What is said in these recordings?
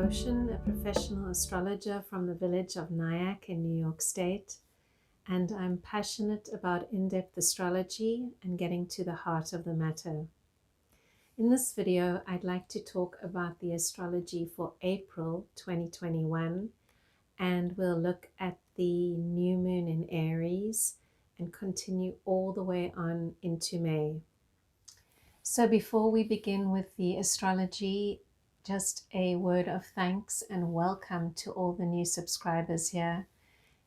Goshen, a professional astrologer from the village of Nyack in New York State, and I'm passionate about in-depth astrology and getting to the heart of the matter. In this video, I'd like to talk about the astrology for April 2021, and we'll look at the new moon in Aries and continue all the way on into May. So before we begin with the astrology, just a word of thanks and welcome to all the new subscribers here.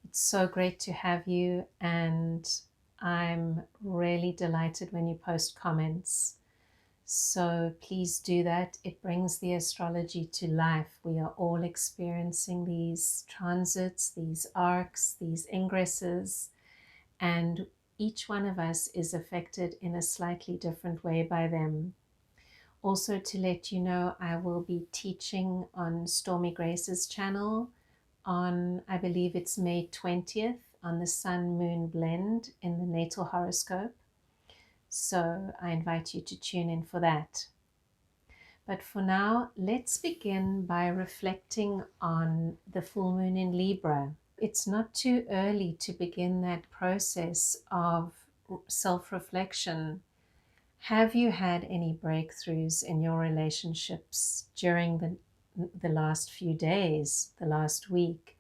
It's so great to have you, and I'm really delighted when you post comments. So please do that. It brings the astrology to life. We are all experiencing these transits, these arcs, these ingresses, and each one of us is affected in a slightly different way by them. Also, to let you know, I will be teaching on Stormie Grace's channel on, I believe it's May 20th, on the Sun-Moon blend in the natal horoscope. So I invite you to tune in for that. But for now, let's begin by reflecting on the full moon in Libra. It's not too early to begin that process of self-reflection. Have you had any breakthroughs in your relationships during the last few days, the last week?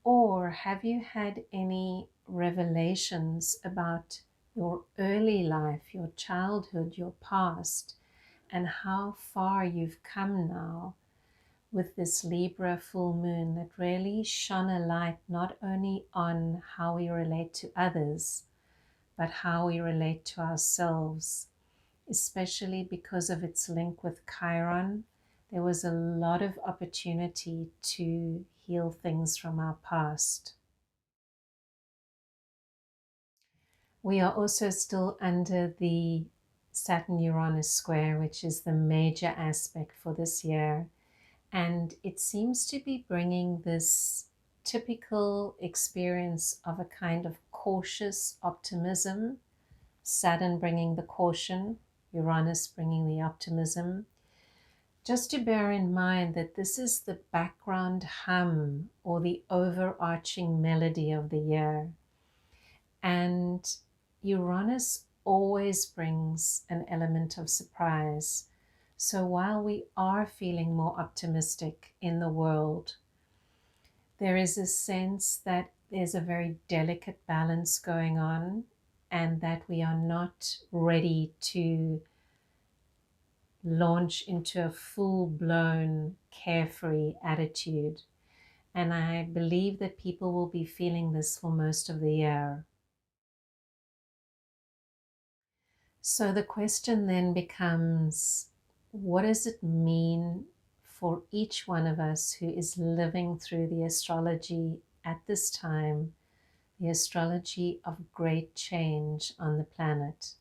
Or have you had any revelations about your early life, your childhood, your past, and how far you've come now with this Libra full moon that really shone a light not only on how we relate to others, but how we relate to ourselves, especially because of its link with Chiron. There was a lot of opportunity to heal things from our past. We are also still under the Saturn-Uranus square, which is the major aspect for this year. And it seems to be bringing this typical experience of a kind of cautious optimism. Saturn bringing the caution, Uranus bringing the optimism. Just to bear in mind that this is the background hum or the overarching melody of the year. And Uranus always brings an element of surprise. So while we are feeling more optimistic in the world, there is a sense that there's a very delicate balance going on, and that we are not ready to launch into a full-blown carefree attitude. And I believe that people will be feeling this for most of the year. So the question then becomes, what does it mean for each one of us who is living through the astrology at this time, the astrology of great change on the planet?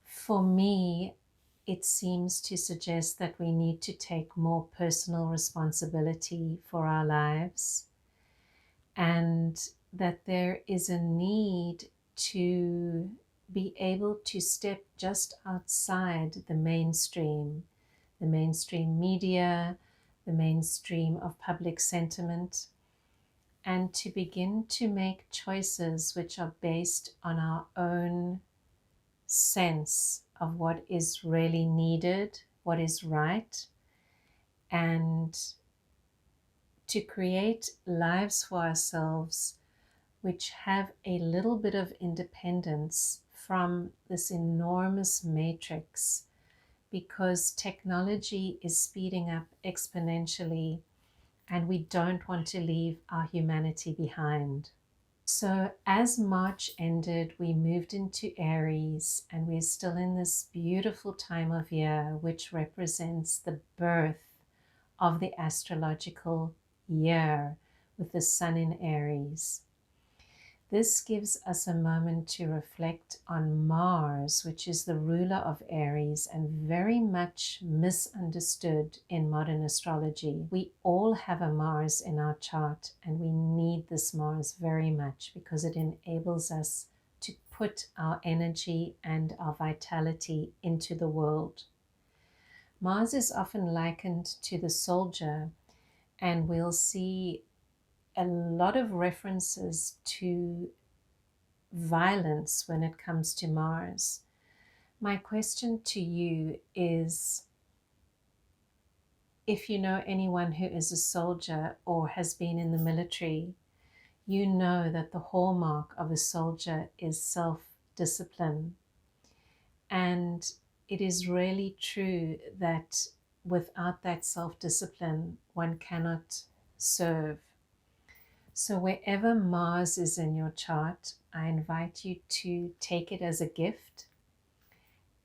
For me, it seems to suggest that we need to take more personal responsibility for our lives, and that there is a need to be able to step just outside the mainstream media, the mainstream of public sentiment, and to begin to make choices which are based on our own sense of what is really needed, what is right, and to create lives for ourselves which have a little bit of independence from this enormous matrix, because technology is speeding up exponentially and we don't want to leave our humanity behind. So as March ended, we moved into Aries, and we're still in this beautiful time of year which represents the birth of the astrological year with the sun in Aries. This gives us a moment to reflect on Mars, which is the ruler of Aries and very much misunderstood in modern astrology. We all have a Mars in our chart, and we need this Mars very much because it enables us to put our energy and our vitality into the world. Mars is often likened to the soldier, and we'll see a lot of references to violence when it comes to Mars. My question to you is, if you know anyone who is a soldier or has been in the military, you know that the hallmark of a soldier is self-discipline. And it is really true that without that self-discipline, one cannot serve. So wherever Mars is in your chart, I invite you to take it as a gift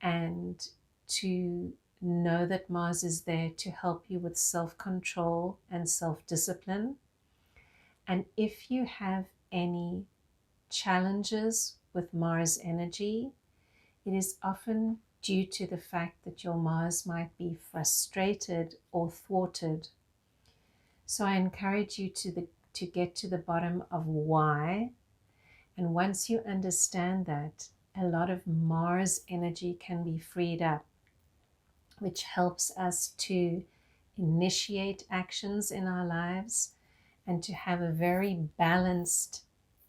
and to know that Mars is there to help you with self-control and self-discipline. And if you have any challenges with Mars energy, it is often due to the fact that your Mars might be frustrated or thwarted. So I encourage you to get to the bottom of why. And once you understand that, a lot of Mars energy can be freed up, which helps us to initiate actions in our lives and to have a very balanced,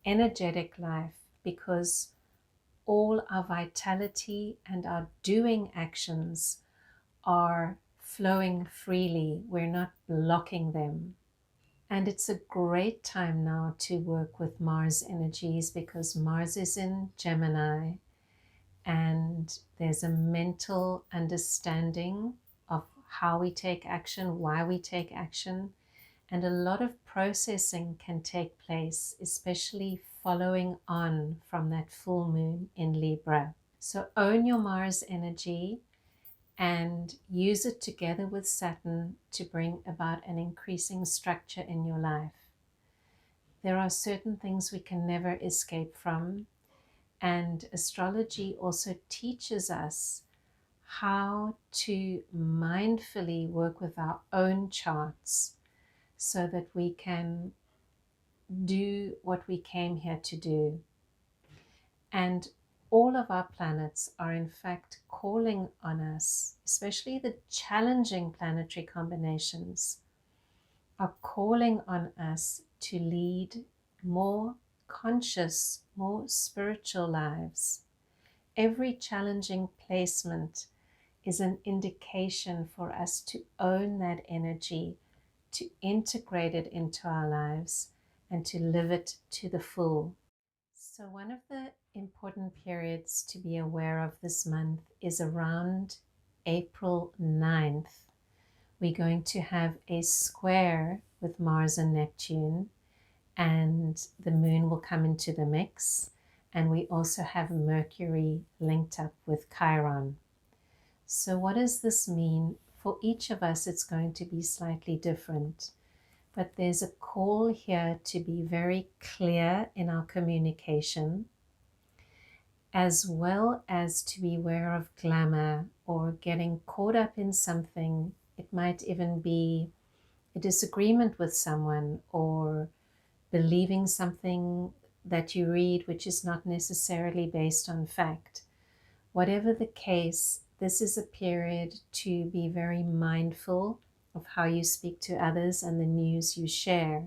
energetic life, because all our vitality and our doing actions are flowing freely. We're not blocking them. And it's a great time now to work with Mars energies, because Mars is in Gemini and there's a mental understanding of how we take action, why we take action, and a lot of processing can take place, especially following on from that full moon in Libra. So own your Mars energy and use it together with Saturn to bring about an increasing structure in your life. There are certain things we can never escape from, and astrology also teaches us how to mindfully work with our own charts so that we can do what we came here to do. And all of our planets are in fact calling on us, especially the challenging planetary combinations, are calling on us to lead more conscious, more spiritual lives. Every challenging placement is an indication for us to own that energy, to integrate it into our lives, and to live it to the full. So one of the important periods to be aware of this month is around April 9th. We're going to have a square with Mars and Neptune, and the moon will come into the mix. And we also have Mercury linked up with Chiron. So what does this mean? For each of us, it's going to be slightly different. But there's a call here to be very clear in our communication, as well as to be aware of glamour or getting caught up in something. It might even be a disagreement with someone, or believing something that you read which is not necessarily based on fact. Whatever the case, this is a period to be very mindful of how you speak to others and the news you share,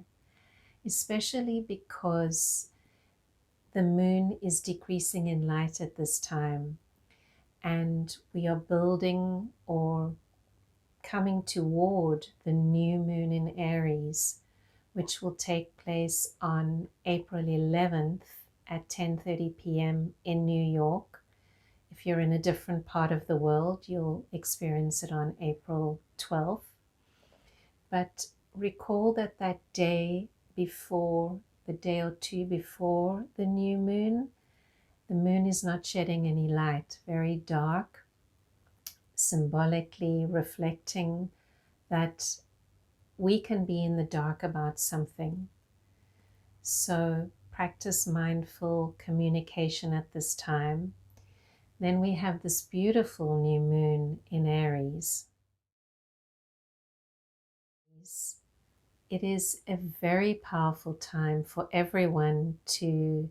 especially because the moon is decreasing in light at this time, and we are building or coming toward the new moon in Aries, which will take place on April 11th at 10:30 p.m. in New York. If you're in a different part of the world, you'll experience it on April 12th. But recall that that day before, the day or two before the new moon, the moon is not shedding any light, very dark, symbolically reflecting that we can be in the dark about something. So practice mindful communication at this time. Then we have this beautiful new moon in Aries. It is a very powerful time for everyone to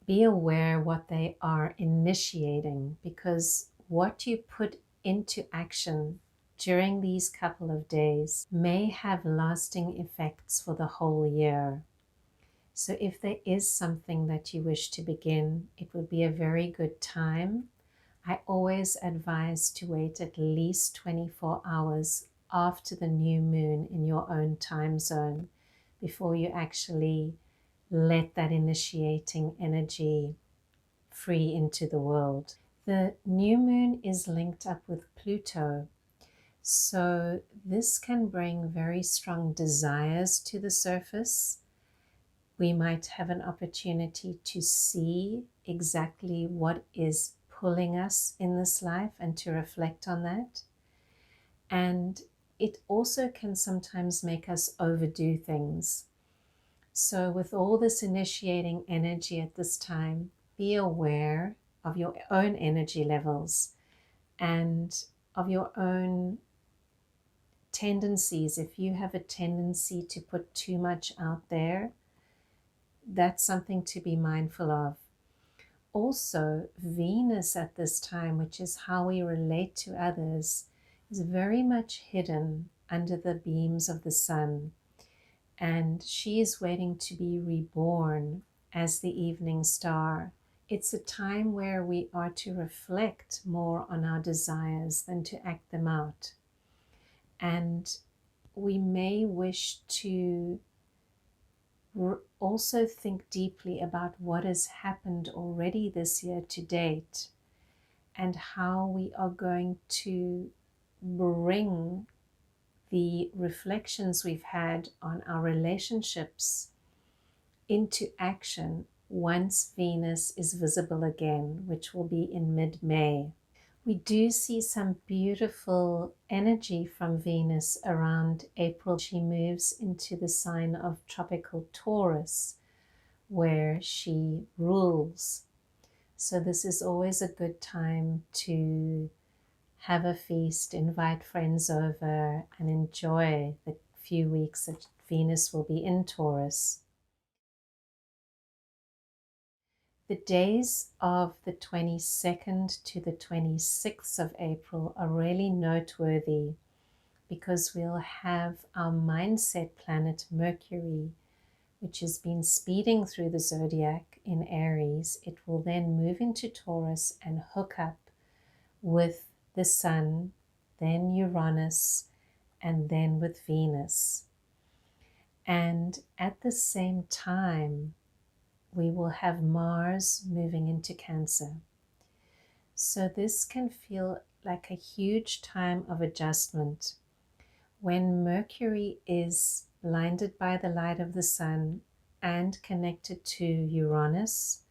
be aware what they are initiating, because what you put into action during these couple of days may have lasting effects for the whole year. So if there is something that you wish to begin, it would be a very good time. I always advise to wait at least 24 hours after the new moon in your own time zone before you actually let that initiating energy free into the world. The new moon is linked up with Pluto, so this can bring very strong desires to the surface. We might have an opportunity to see exactly what is pulling us in this life and to reflect on that. And it also can sometimes make us overdo things. So with all this initiating energy at this time, be aware of your own energy levels and of your own tendencies. If you have a tendency to put too much out there, that's something to be mindful of. Also, Venus at this time, which is how we relate to others, is very much hidden under the beams of the sun. And she is waiting to be reborn as the evening star. It's a time where we are to reflect more on our desires than to act them out. And we may wish to also think deeply about what has happened already this year to date and how we are going to bring the reflections we've had on our relationships into action once Venus is visible again, which will be in mid-May. We do see some beautiful energy from Venus around April. She moves into the sign of tropical Taurus, where she rules. So this is always a good time to have a feast, invite friends over, and enjoy the few weeks that Venus will be in Taurus. The days of the 22nd to the 26th of April are really noteworthy because we'll have our mindset planet Mercury, which has been speeding through the zodiac in Aries. It will then move into Taurus and hook up with the Sun, then Uranus, and then with Venus. And at the same time, we will have Mars moving into Cancer. So this can feel like a huge time of adjustment. When Mercury is blinded by the light of the sun and connected to Uranus,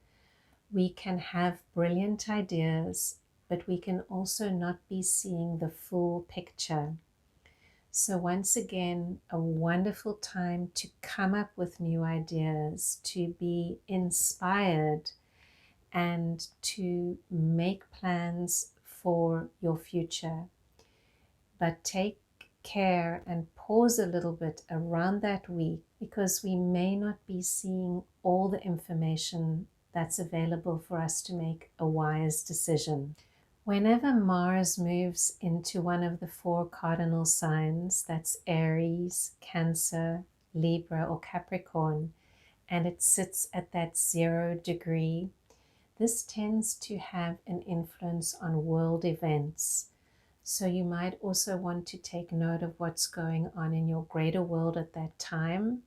we can have brilliant ideas, but we can also not be seeing the full picture. So once again, a wonderful time to come up with new ideas, to be inspired, and to make plans for your future. But take care and pause a little bit around that week, because we may not be seeing all the information that's available for us to make a wise decision. Whenever Mars moves into one of the 4 cardinal signs, that's Aries, Cancer, Libra, or Capricorn, and it sits at that 0 degree, this tends to have an influence on world events. So you might also want to take note of what's going on in your greater world at that time,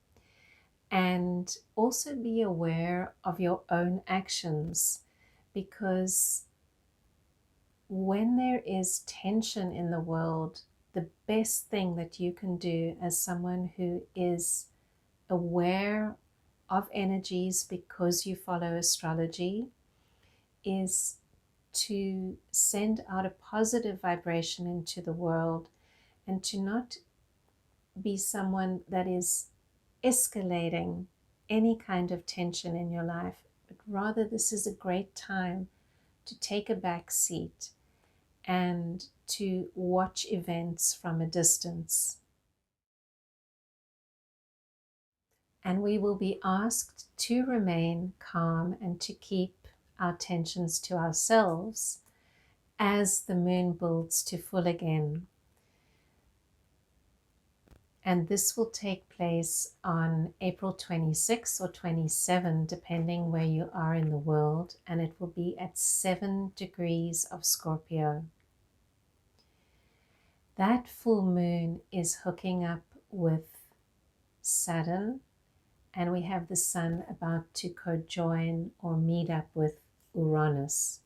and also be aware of your own actions, because when there is tension in the world, the best thing that you can do as someone who is aware of energies because you follow astrology is to send out a positive vibration into the world and to not be someone that is escalating any kind of tension in your life, but rather this is a great time to take a back seat and to watch events from a distance. And we will be asked to remain calm and to keep our tensions to ourselves as the moon builds to full again. And this will take place on April 26 or 27, depending where you are in the world, and it will be at 7 degrees of Scorpio. That full moon is hooking up with Saturn, and we have the Sun about to co-join or meet up with Uranus.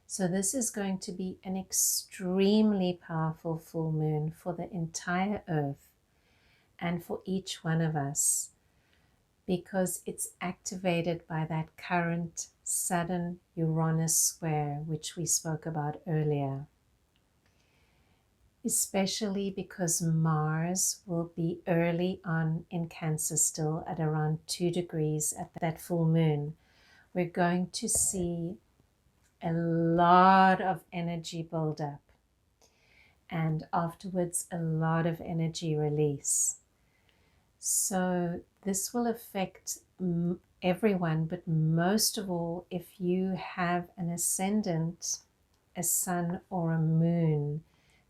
So this is going to be an extremely powerful full moon for the entire Earth and for each one of us, because it's activated by that current Saturn-Uranus square, which we spoke about earlier. Especially because Mars will be early on in Cancer still at around 2 degrees at that full moon. We're going to see a lot of energy build up, and afterwards a lot of energy release. So this will affect everyone, but most of all if you have an ascendant, a sun or a moon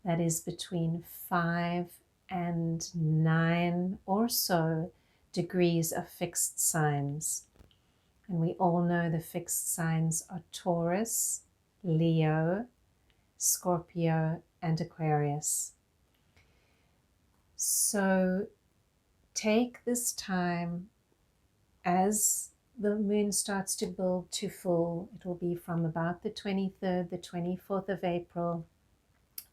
that is between 5 and 9 or so degrees of fixed signs. And we all know the fixed signs are Taurus, Leo, Scorpio, and Aquarius. So take this time as the moon starts to build to full. It will be from about the 23rd, the 24th of April,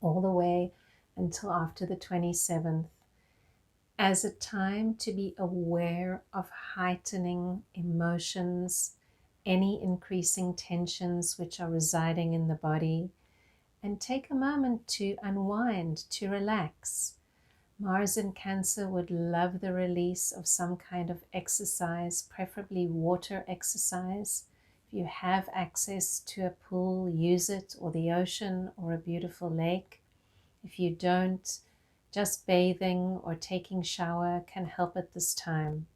all the way until after the 27th, as a time to be aware of heightening emotions, any increasing tensions which are residing in the body, and take a moment to unwind, to relax. Mars in Cancer would love the release of some kind of exercise, preferably water exercise. If you have access to a pool, use it, or the ocean, or a beautiful lake. If you don't, just bathing or taking shower can help at this time.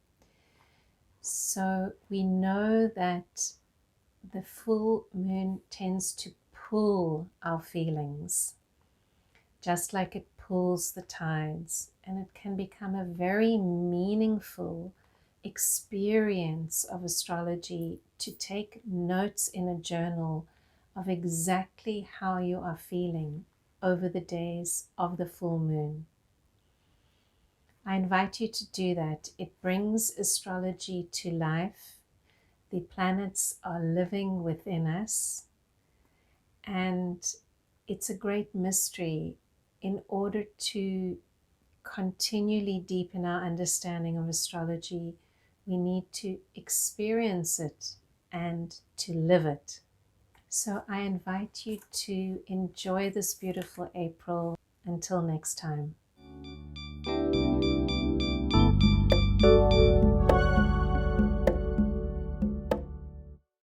So we know that the full moon tends to pull our feelings, just like it pulls the tides, and it can become a very meaningful experience of astrology to take notes in a journal of exactly how you are feeling over the days of the full moon. I invite you to do that. It brings astrology to life. The planets are living within us, and it's a great mystery. In order to continually deepen our understanding of astrology, we need to experience it and to live it. So I invite you to enjoy this beautiful April. Until next time.